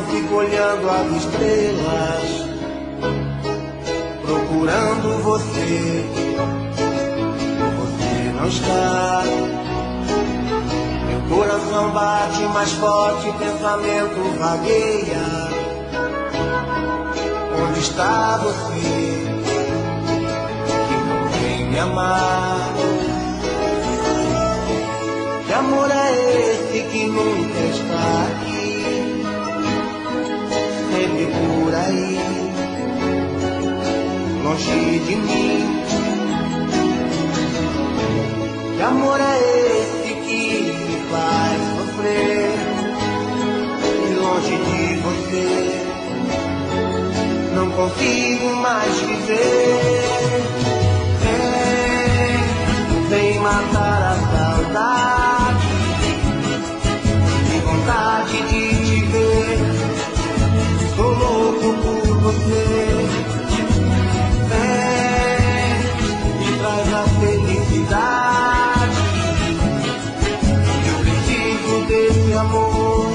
solidão, fico olhando as estrelas, procurando você. Você não está. Meu coração bate mais forte, pensamento vagueia. Onde está você, que não vem me amar? Que amor é esse que nunca está aqui, sempre por aí, longe de mim? Que amor é esse que me faz sofrer, e longe de você não consigo mais viver? Vem matar a saudade, de vontade de te ver. Tô louco por você. Vem e traz a felicidade. Eu preciso desse amor,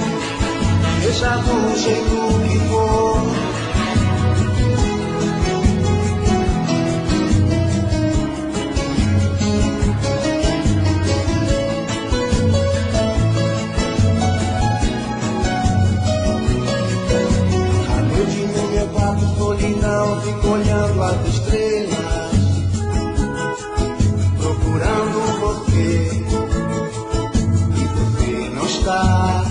deixa do jeito que for. Solidão, fico olhando as estrelas, procurando você, e você não está.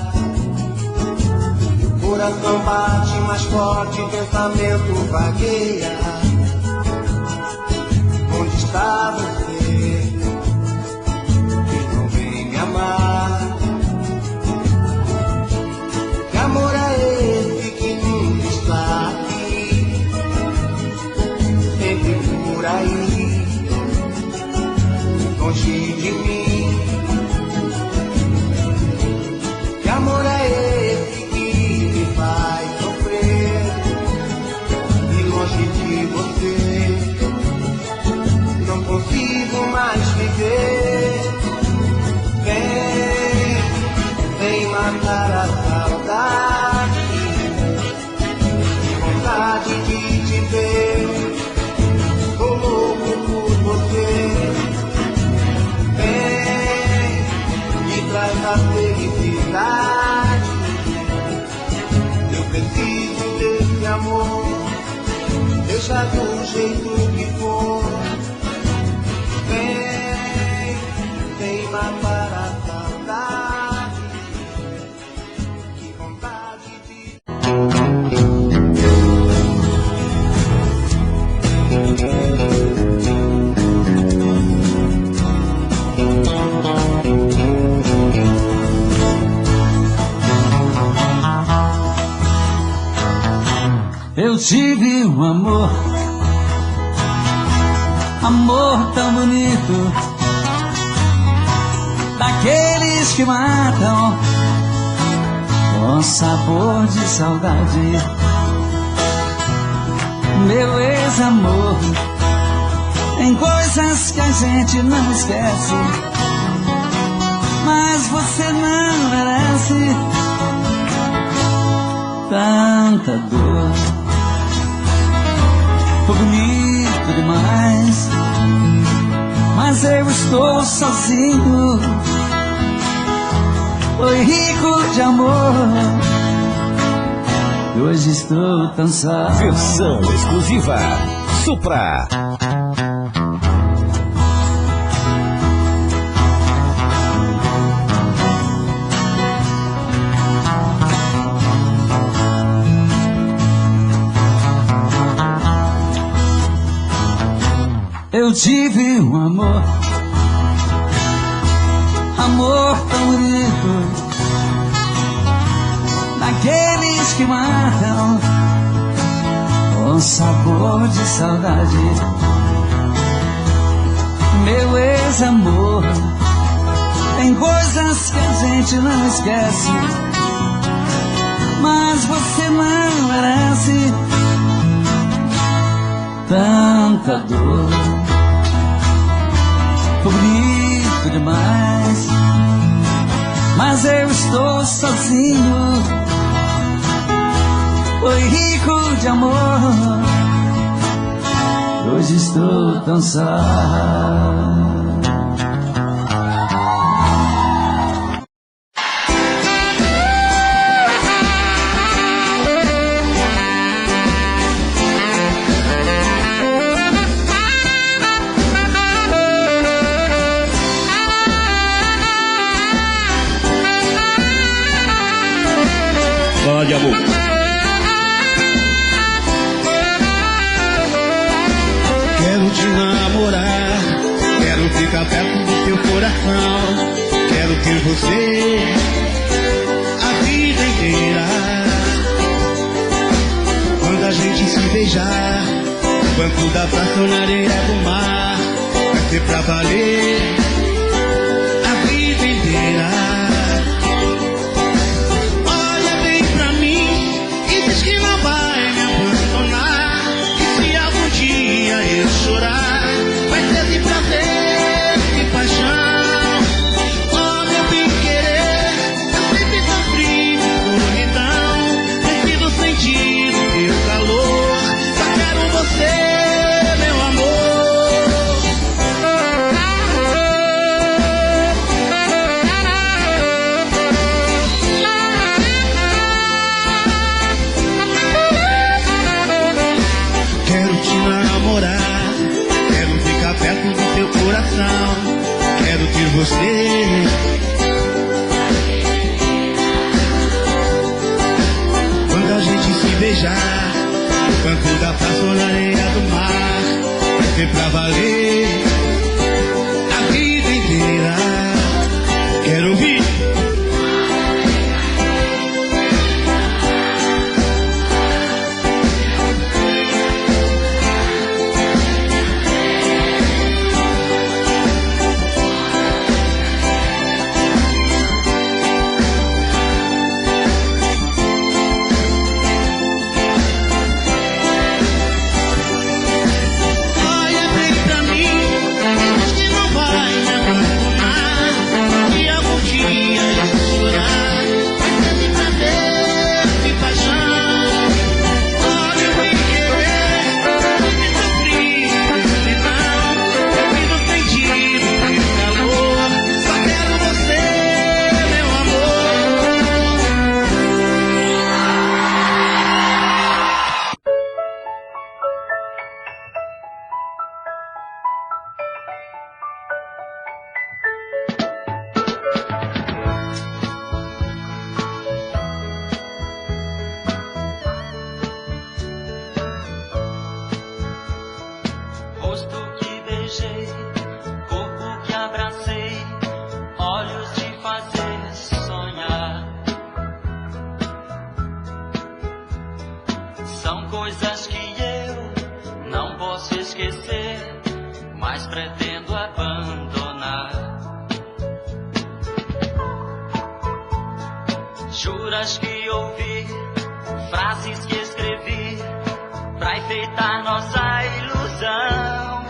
Meu coração bate mais forte, pensamento vagueia. Onde está você, que não vem me amar? Que amor é esse que nunca está por aí, longe de mim? Que amor é esse que me faz sofrer, e longe de você não consigo mais viver? Vem matar a saudade, de vontade de te ver. Tô louco por você. Vem e traz a felicidade. Eu preciso desse amor, deixa do jeito que for. Vem matar a saudade, que vontade de... Eu tive um amor, amor tão bonito, daqueles que matam com sabor de saudade. Meu ex-amor, tem coisas que a gente não esquece, mas você não merece tanta dor. Foi bonito demais, mas eu estou sozinho. Foi rico de amor, e hoje estou tão só. Versão exclusiva Supra. Eu tive um amor, amor tão bonito, daqueles que matam com sabor de saudade. Meu ex-amor, tem coisas que a gente não esquece, mas você não merece tanta dor. Foi bonito demais, mas eu estou sozinho. foi rico de amor. Hoje estou tão só. De amor. Quero te namorar, quero ficar perto do teu coração, quero ter você a vida inteira. Quando a gente se beijar, o banco da praça ou na areia do mar, vai ser pra valer a vida inteira. Eu chorar, vai ser de prazer, de paixão. Oh, meu bem querer, eu sempre sofri solidão. Preciso sentir o teu calor, só quero você, meu amor. Quero te namorar, quero ficar perto do teu coração, quero ter você. Quando a gente se beijar, no canto da praça ou na areia do mar, vai ser pra valer a vida inteira. Quero ouvir. Juras que ouvi, frases que escrevi, pra enfeitar nossa ilusão.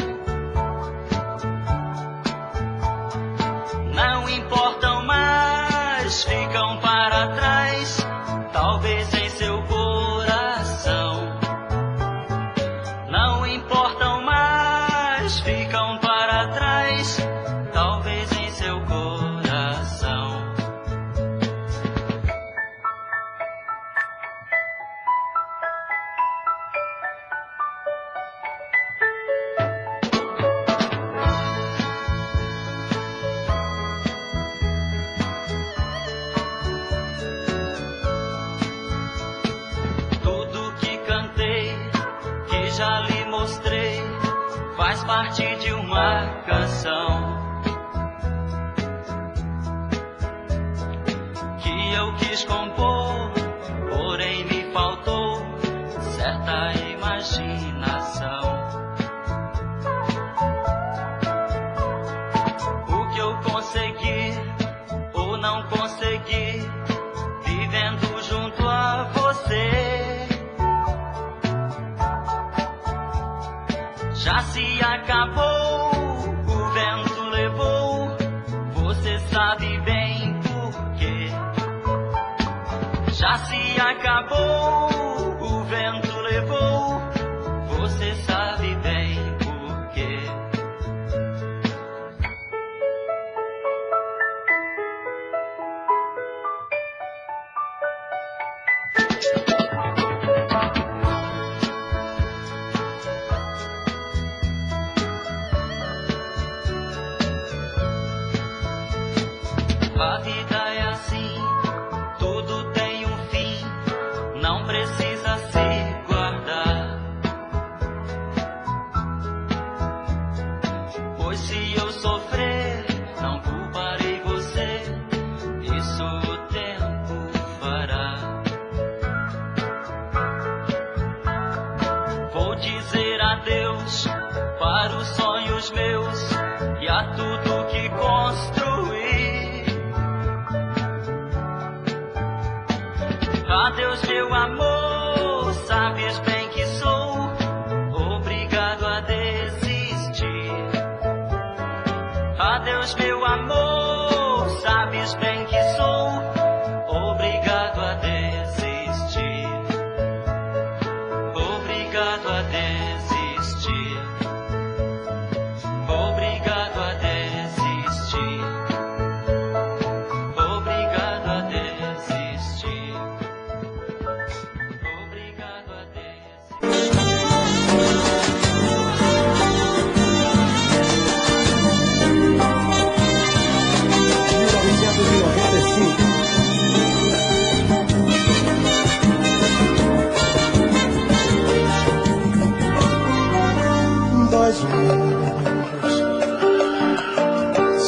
Não importam mais, ficam para trás, talvez em seu coração. Não importam mais, ficam para trás, talvez em seu coração. Já lhe mostrei, faz parte de uma canção que eu quis compor, porém me faltou certa imaginação. O que eu consegui ou não consegui, vivendo junto a você, já se acabou, o vento levou, você sabe bem por quê. Já se acabou, adeus para os sonhos meus e a tudo que construí. Adeus, meu amor, sabes bem que sou obrigado a desistir. Adeus, meu amor, sabes bem que sou obrigado a desistir. Obrigado a desistir. Obrigado a desistir. Obrigado a desistir. Obrigado a desistir.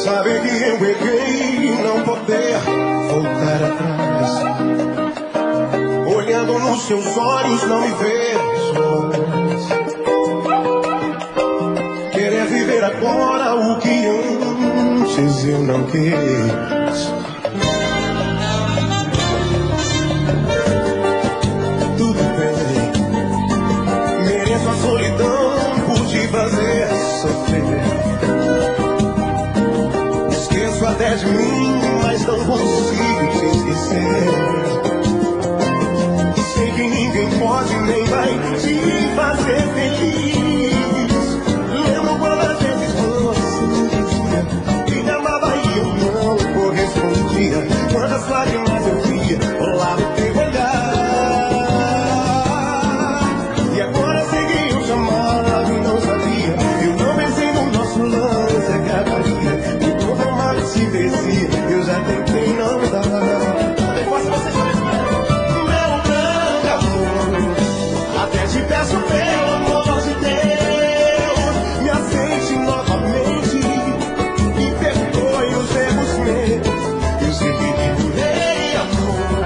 Sabe que eu errei e não poder voltar atrás. Olhando nos seus olhos não me vejo mais. Querer viver agora o que antes eu não quis. Tudo bem, mereço a solidão por te fazer sofrer. Esqueço até de mim, mas não consigo te esquecer. Sei que ninguém pode nem vai te fazer feliz. Lembro quando às vezes você dizia que me amava e eu não correspondia. Quantas lágrimas eu via rolar no teu olhar. E agora sei que eu te amava e não sabia. Eu não pensei no nosso lance, acabaria. E quando eu mal se descia, eu já tentei não dar. Depois você já meu grande amor, até te peço pelo amor de Deus, me aceite novamente e perdoe os erros meus. Eu sempre te jurei, amor,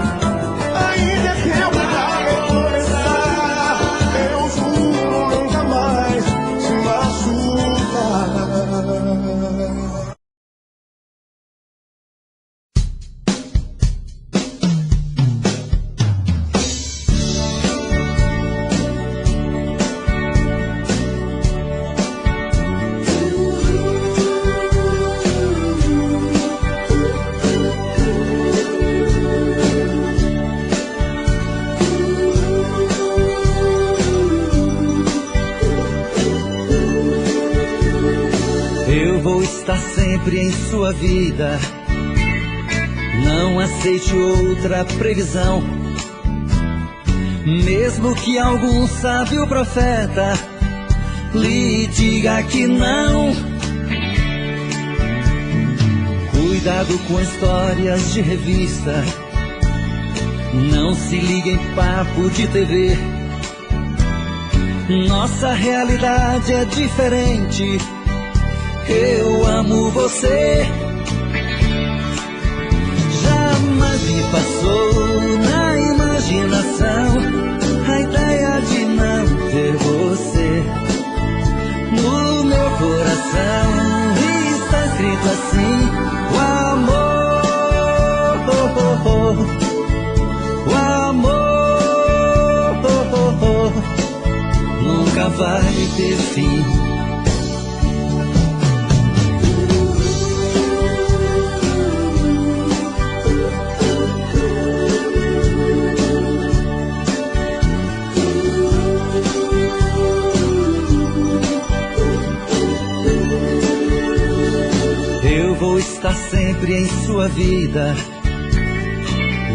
ainda é tempo pra recomeçar. Eu juro nunca mais te machucar. Eu vou estar sempre em sua vida. Não aceite outra previsão. Mesmo que algum sábio profeta lhe diga que não. Cuidado com histórias de revista. Não se ligue em papo de TV. Nossa realidade é diferente. Eu amo você. Jamais me passou na imaginação a ideia de não ter você. No meu coração está escrito assim: o amor, o amor nunca vai ter fim. Vou estar sempre em sua vida.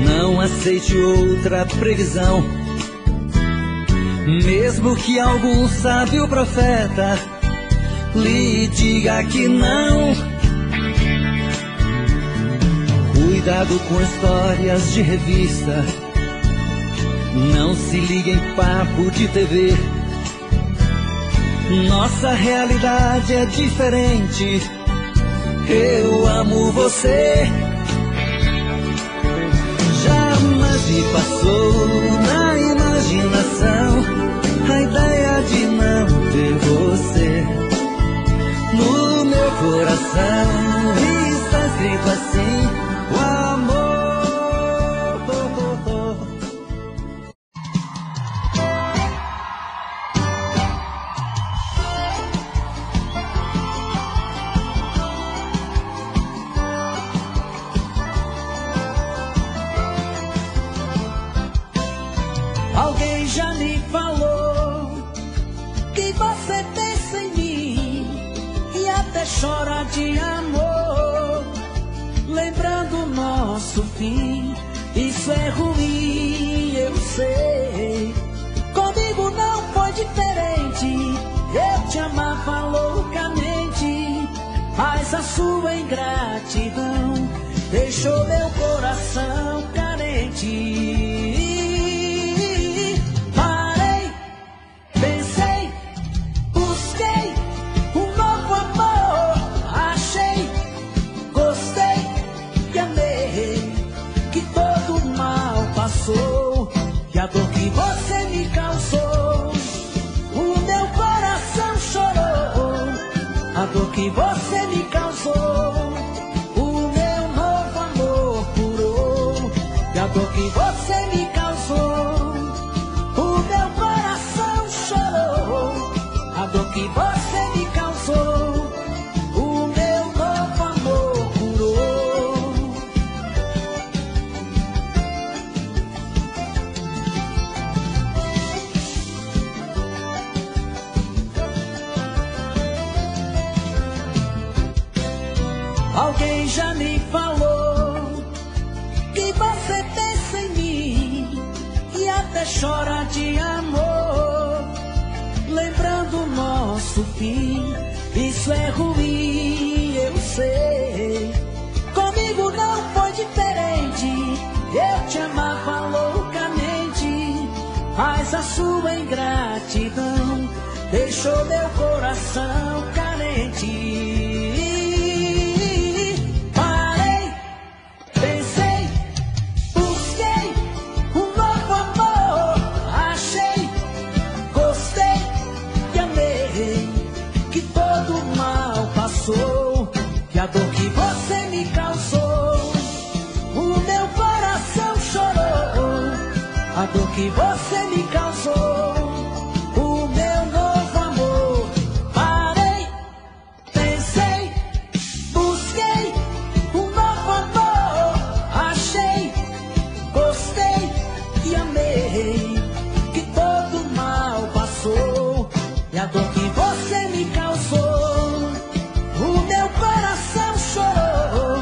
Não aceite outra previsão. Mesmo que algum sábio profeta lhe diga que não. Cuidado com histórias de revista. Não se ligue em papo de TV. Nossa realidade é diferente. Eu amo você. Jamais me passou na imaginação a ideia de não ter você. chora de amor, lembrando nosso fim. Isso é ruim, eu sei. Comigo não foi diferente. Eu te amava loucamente, mas a sua ingratidão deixou meu coração carente. Parei, pensei, busquei um novo amor, achei, gostei e amei, que todo mal passou e a dor que você me causou, o meu coração chorou. A dor que você me causou, o meu novo amor curou. E a dor que você me causou, o meu coração chorou. A dor que você me causou, o meu novo amor curou. Alguém já me falou que você pensa em mim e até chora de amor, lembrando nosso fim. Isso é ruim, eu sei. Comigo não foi diferente. Eu te amava loucamente, mas a sua ingratidão deixou meu coração carente. E a dor que você me causou, o meu coração chorou. A dor que você me causou, o meu novo amor. Parei, pensei, busquei um novo amor, achei, gostei e amei, que todo mal passou. E a dor que você me causou, o meu coração chorou.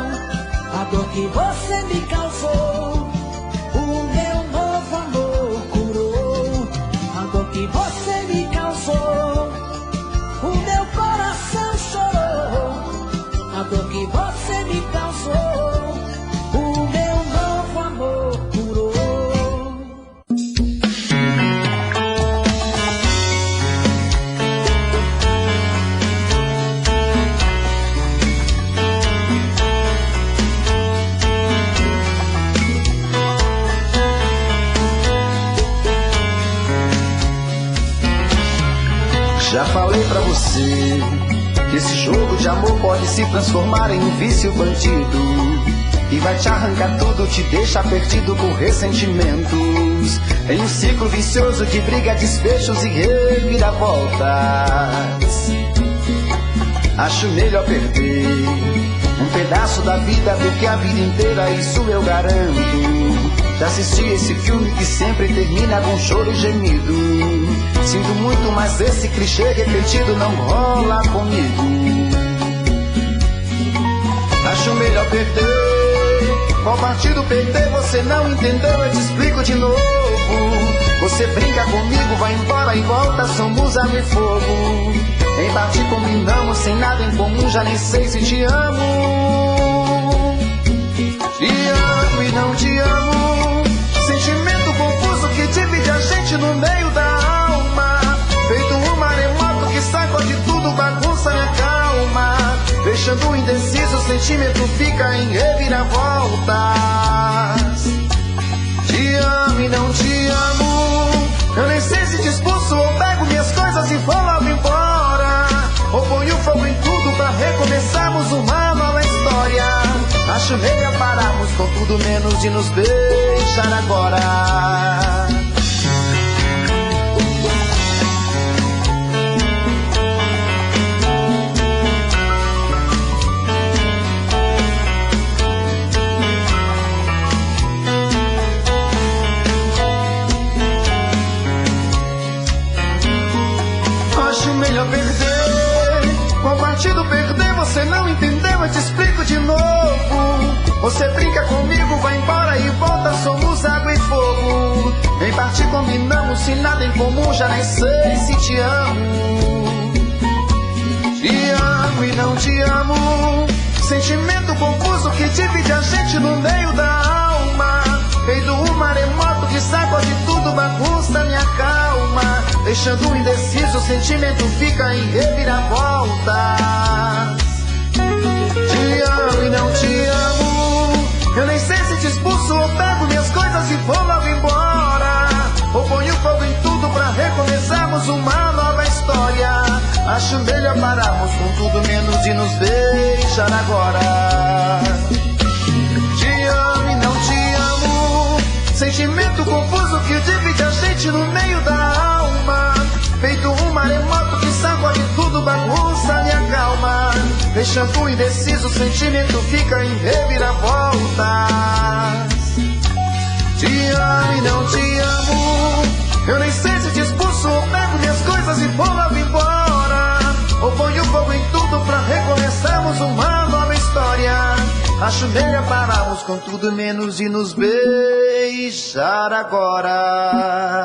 A dor que você me causou, o meu novo amor curou. A dor que você me causou, o meu coração chorou. A dor que você me causou, o meu novo amor curou. Já falei pra você que esse jogo de amor pode se transformar em um vício bandido e vai te arrancar tudo, te deixar perdido com ressentimentos, em um ciclo vicioso de briga, despechos e reviravoltas. Acho melhor perder um pedaço da vida do que a vida inteira, isso eu garanto. Já assisti esse filme que sempre termina com choro e gemido. Sinto muito, mas esse clichê repetido não rola comigo. Acho melhor perder. Qual partido perder? Você não entendeu, eu te explico de novo. Você brinca comigo, vai embora e volta, somos água e fogo. Em parte combinamos, sem nada em comum, já nem sei se te amo. Te amo e não te amo, sentimento confuso que divide a gente no meio da alma. Feito um maremoto que sacode tudo, bagunça minha calma. Deixando indeciso, o sentimento fica em reviravoltas. Te amo e não te amo, eu nem sei se te expulso ou pego minhas coisas e vou logo embora, ou ponho fogo em tudo pra recomeçarmos uma nova história. Acho melhor pararmos com tudo menos de nos deixar agora. Acho melhor perder, qual partido perder? você não entendeu, eu te explico de novo. Você brinca comigo, vai embora e volta, somos água e fogo. Em parte combinamos, sem nada em comum, já nem sei se te amo. Te amo e não te amo, sentimento confuso que divide a gente no meio da alma. Feito um maremoto que sacode tudo, bagunça minha calma. Deixando indeciso, o sentimento fica em reviravoltas. Te amo e não te amo, eu nem sei se te expulso ou pego minhas coisas e vou logo embora. Ou ponho fogo em tudo pra recomeçarmos uma nova história. Acho melhor pararmos com tudo menos de nos beijar agora. Te amo e não te amo, sentimento confuso que divide a gente no meio da alma. Feito um maremoto que sacode tudo, bagunça minha calma. Deixando indeciso, o sentimento fica em reviravoltas. Te amo e não te amo, eu nem sei se te expulso ou pego minhas coisas e vou logo embora. Ou ponho fogo em tudo pra recomeçarmos uma nova história. Acho melhor pararmos com tudo menos de nos beijar agora.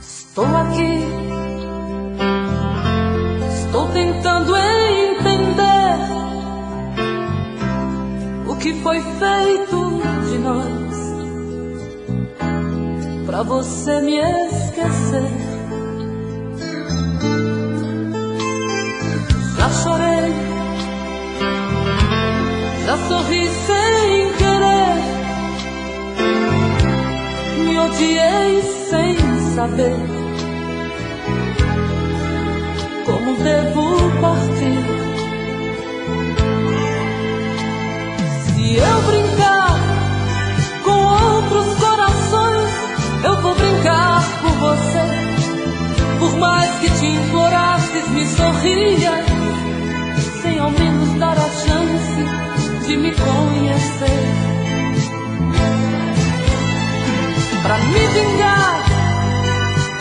Estou aqui, estou tentando entender o que foi feito de nós pra você me esquecer. Já chorei, já sorri sem querer, me odiei sem saber como devo partir. Se eu brincar com outros corações, eu vou brincar por você. Por mais que te implorasses, me sorria, sem ao menos dar a chance de me conhecer. Pra me vingar,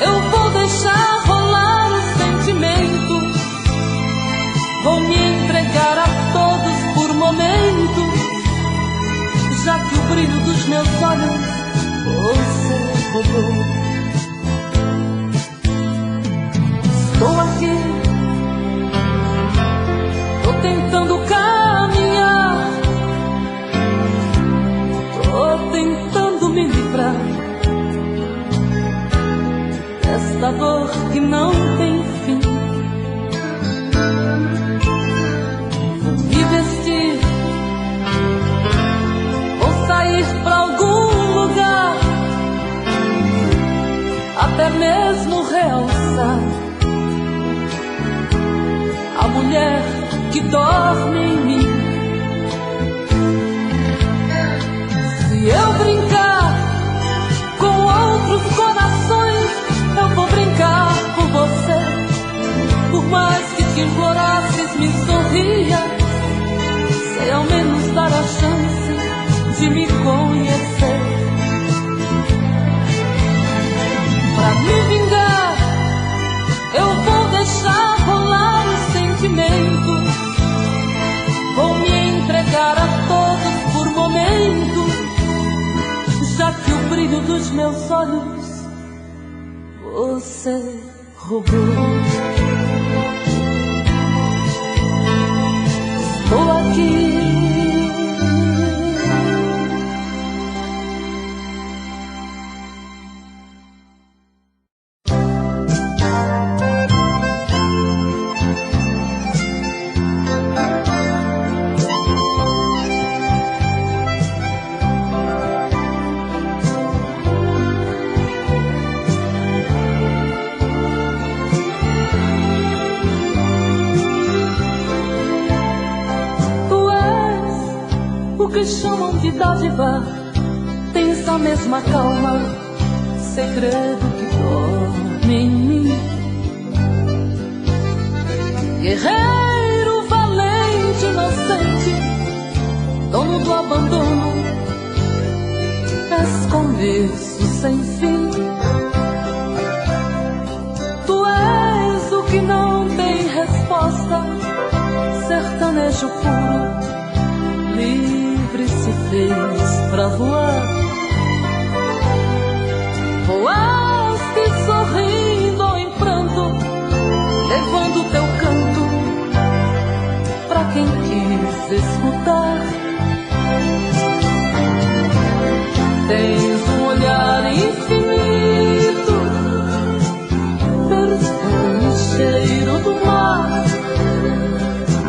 eu vou deixar rolar o sentimento. Vou me entregar a todos por momentos, já que o brilho dos meus olhos você roubou. Estou aqui, tô tentando caminhar, tô tentando me livrar desta dor que não tem fim. Vou me vestir, vou sair pra algum lugar, até mesmo realçar a mulher que dorme em mim. Se eu brincar com outros corações, eu vou brincar com você. Por mais que te implorasses, me sorria, sem ao menos dar a chance de me conhecer. Pra me vingar, eu vou deixar rolar o sentimento. Vou me entregar a todos por momentos, já que o brilho dos meus olhos você roubou. Estou aqui, que chamam de dádiva, tens a mesma calma, segredo que dorme em mim. Guerreiro, valente, inocente, dono do abandono, és começo sem fim. Tu és o que não tem resposta, sertanejo puro, livre se fez pra voar. Voaste sorrindo ou em pranto, levando teu canto pra quem quis escutar. Tens um olhar infinito, perfume, cheiro do mar.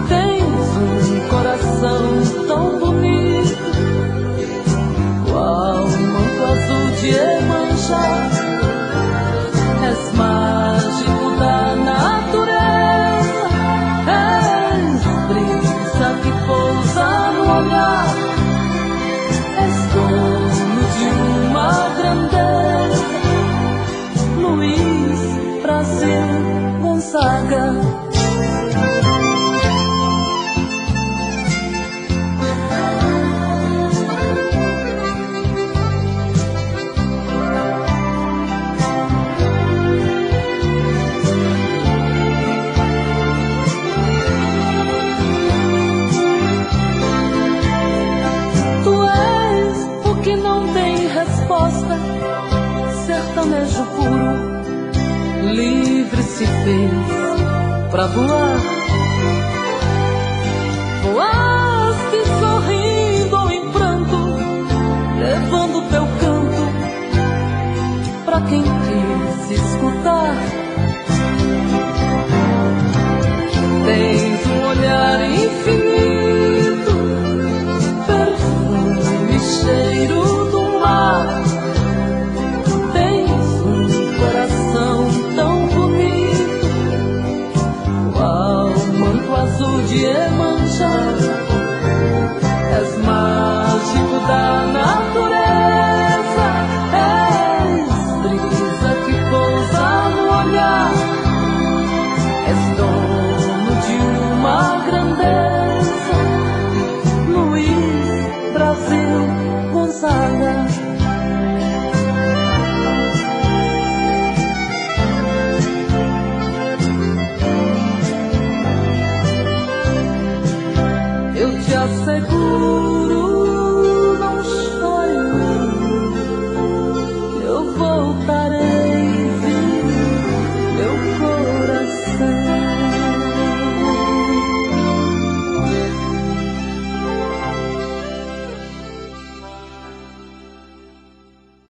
Tens um coração tão bonito, qual um manto azul de Iemanjá. És mágico da natureza, és brisa que pousa no olhar, és dono de uma grandeza. Luiz Brasil Gonzaga. Sertanejo puro, livre se fez pra voar. Voaste sorrindo ou em pranto, levando teu canto pra quem quis escutar. Tens um olhar infinito, perfume, cheiro do mar. Azul de Iemanjá, és mágico da natureza, és brisa que pousa no olhar, és dono de uma grandeza. Luiz Brasil Gonzaga.